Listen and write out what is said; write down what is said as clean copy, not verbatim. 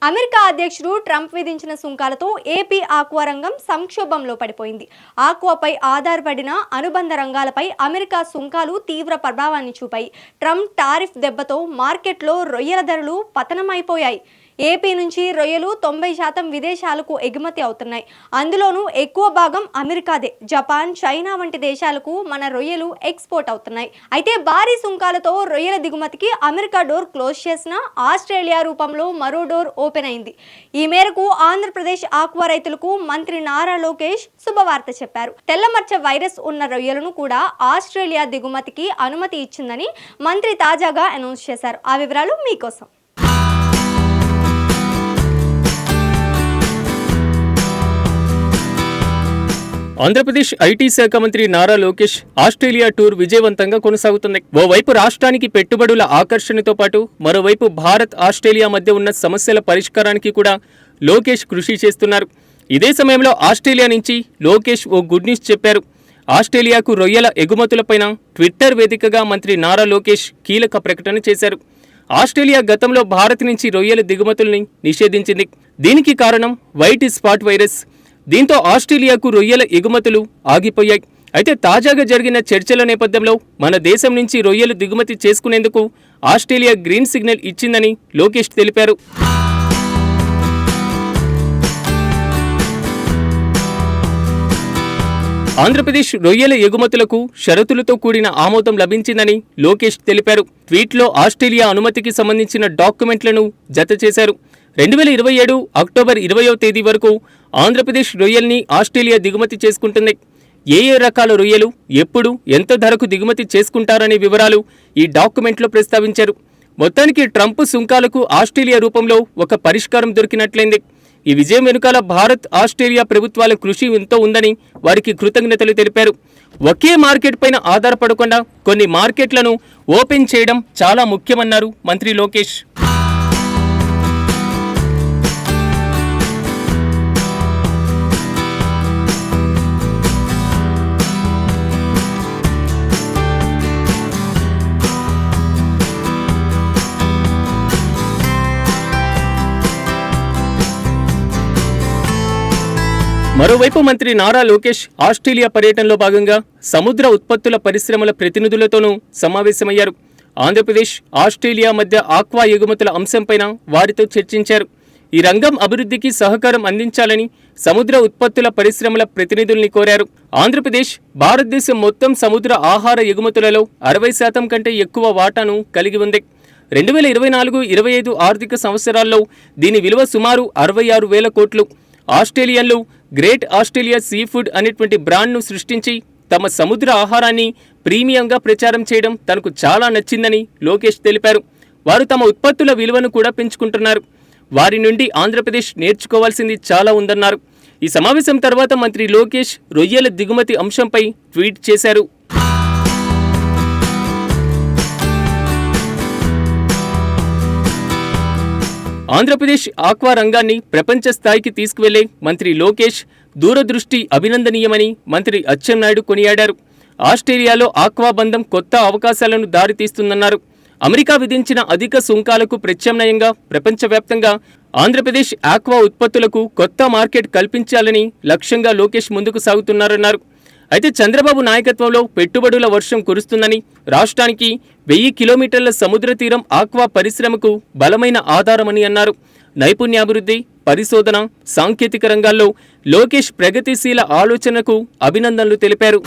America అధ్యక్షుడు Trump విధించిన సుంకాలతో AP aqua రంగం సంక్షోభంలో పడిపోయింది. ఆక్వాపై ఆధారపడిన అనుబంధ రంగాలపై అమెరికా సుంకాలు తీవ్ర ప్రభావాన్ని చూపాయి. ట్రంప్ టారిఫ్ దెబ్బతో మార్కెట్లో రొయ్యల ధరలు పతనమైపోయాయి. ఏపీ నుంచి రొయ్యలు 90% విదేశాలకు ఎగుమతి అవుతున్నాయి. అందులోనూ ఎక్కువ భాగం అమెరికాదే. జపాన్, చైనా వంటి దేశాలకు మన రొయ్యలు ఎక్స్పోర్ట్ అవుతున్నాయి. అయితే భారీ సుంకాలతో రొయ్యల దిగుమతికి అమెరికా డోర్ క్లోజ్ చేసిన ఆస్ట్రేలియా రూపంలో మరో డోర్ ఓపెన్ అయింది. ఈ మేరకు ఆంధ్రప్రదేశ్ ఆక్వా రైతులకు మంత్రి నారా లోకేష్ శుభవార్త చెప్పారు. తెల్లమచ్చ వైరస్ ఉన్న రొయ్యలను కూడా ఆస్ట్రేలియా దిగుమతికి అనుమతి ఇచ్చిందని మంత్రి తాజాగా అనౌన్స్ చేశారు. ఆ వివరాలు మీకోసం. ఆంధ్రప్రదేశ్ ఐటీ శాఖ మంత్రి నారా లోకేష్ ఆస్ట్రేలియా టూర్ విజయవంతంగా కొనసాగుతుంది. ఓవైపు రాష్ట్రానికి పెట్టుబడుల ఆకర్షణతో పాటు మరోవైపు భారత్ ఆస్ట్రేలియా మధ్య ఉన్న సమస్యల పరిష్కారానికి కూడా లోకేష్ కృషి చేస్తున్నారు. ఇదే సమయంలో ఆస్ట్రేలియా నుంచి లోకేష్ ఓ గుడ్ న్యూస్ చెప్పారు. ఆస్ట్రేలియాకు రొయ్యల ఎగుమతులపైన ట్విట్టర్ వేదికగా మంత్రి నారా లోకేష్ కీలక ప్రకటన చేశారు. ఆస్ట్రేలియా గతంలో భారత్ నుంచి రొయ్యల దిగుమతుల్ని నిషేధించింది. దీనికి కారణం వైట్ స్పాట్ వైరస్. దీంతో ఆస్ట్రేలియాకు రొయ్యల ఎగుమతులు ఆగిపోయాయి. అయితే తాజాగా జరిగిన చర్చల నేపథ్యంలో మన దేశం నుంచి రొయ్యలు దిగుమతి చేసుకునేందుకు ఆస్ట్రేలియా గ్రీన్ సిగ్నల్ ఇచ్చిందని లోకేష్ తెలిపారు. ఆంధ్రప్రదేశ్ రొయ్యల ఎగుమతులకు షరతులతో కూడిన ఆమోదం లభించిందని లోకేష్ తెలిపారు. ట్వీట్లో ఆస్ట్రేలియా అనుమతికి సంబంధించిన డాక్యుమెంట్లను జత చేశారు. 2027 అక్టోబర్ 20వ తేదీ వరకు ఆంధ్రప్రదేశ్ రొయ్యల్ని ఆస్ట్రేలియా దిగుమతి చేసుకుంటుంది. ఏ రకాల రొయ్యలు ఎప్పుడు ఎంత ధరకు దిగుమతి చేసుకుంటారనే వివరాలు ఈ డాక్యుమెంట్లో ప్రస్తావించారు. మొత్తానికి ట్రంప్ సుంకాలకు ఆస్ట్రేలియా రూపంలో ఒక పరిష్కారం దొరికినట్లయింది. ఈ విజయం వెనుకాల భారత్ ఆస్ట్రేలియా ప్రభుత్వాల కృషి ఎంతో ఉందని వారికి కృతజ్ఞతలు తెలిపారు. ఒకే మార్కెట్ పైన ఆధారపడకుండా కొన్ని మార్కెట్లను ఓపెన్ చేయడం చాలా ముఖ్యమన్నారు మంత్రి లోకేష్. మరోవైపు మంత్రి నారా లోకేష్ ఆస్ట్రేలియా పర్యటనలో భాగంగా సముద్ర ఉత్పత్తుల పరిశ్రమల ప్రతినిధులతోనూ సమావేశమయ్యారు. ఆంధ్రప్రదేశ్, ఆస్ట్రేలియా మధ్య ఆక్వా ఎగుమతుల అంశంపైన వారితో చర్చించారు. ఈ రంగం అభివృద్ధికి సహకారం అందించాలని సముద్ర ఉత్పత్తుల పరిశ్రమల ప్రతినిధుల్ని కోరారు. ఆంధ్రప్రదేశ్ భారతదేశం మొత్తం సముద్ర ఆహార ఎగుమతులలో 60% కంటే ఎక్కువ వాటాను కలిగి ఉంది. 2024-25 ఆర్థిక సంవత్సరాల్లో దీని విలువ సుమారు 66,000 కోట్లు. ఆస్ట్రేలియన్లు గ్రేట్ ఆస్ట్రేలియా సీ ఫుడ్ అనేటువంటి బ్రాండ్ను సృష్టించి తమ సముద్ర ఆహారాన్ని ప్రీమియంగా ప్రచారం చేయడం తనకు చాలా నచ్చిందని లోకేష్ తెలిపారు. వారు తమ ఉత్పత్తుల విలువను కూడా పెంచుకుంటున్నారు. వారి నుండి ఆంధ్రప్రదేశ్ నేర్చుకోవాల్సింది చాలా ఉందన్నారు. ఈ సమావేశం తర్వాత మంత్రి లోకేష్ రొయ్యల దిగుమతి అంశంపై ట్వీట్ చేశారు. ఆంధ్రప్రదేశ్ ఆక్వా రంగాన్ని ప్రపంచ స్థాయికి తీసుకువెళ్లే మంత్రి లోకేష్ దూరదృష్టి అభినందనీయమని మంత్రి అచ్చెన్నాయుడు కొనియాడారు. ఆస్ట్రేలియాలో ఆక్వా బంధం కొత్త అవకాశాలను దారితీస్తుందన్నారు. అమెరికా విధించిన అధిక సుంకాలకు ప్రత్యామ్నాయంగా ప్రపంచవ్యాప్తంగా ఆంధ్రప్రదేశ్ ఆక్వా ఉత్పత్తులకు కొత్త మార్కెట్ కల్పించాలని లక్ష్యంగా లోకేష్ ముందుకు సాగుతున్నారన్నారు. అయితే చంద్రబాబు నాయకత్వంలో పెట్టుబడుల వర్షం కురుస్తుందని, రాష్ట్రానికి 1000 కిలోమీటర్ల సముద్ర తీరం ఆక్వా పరిశ్రమకు బలమైన ఆధారమని అన్నారు. నైపుణ్యాభివృద్ధి, పరిశోధన, సాంకేతిక రంగాల్లో లోకేష్ ప్రగతిశీల ఆలోచనకు అభినందనలు తెలిపారు.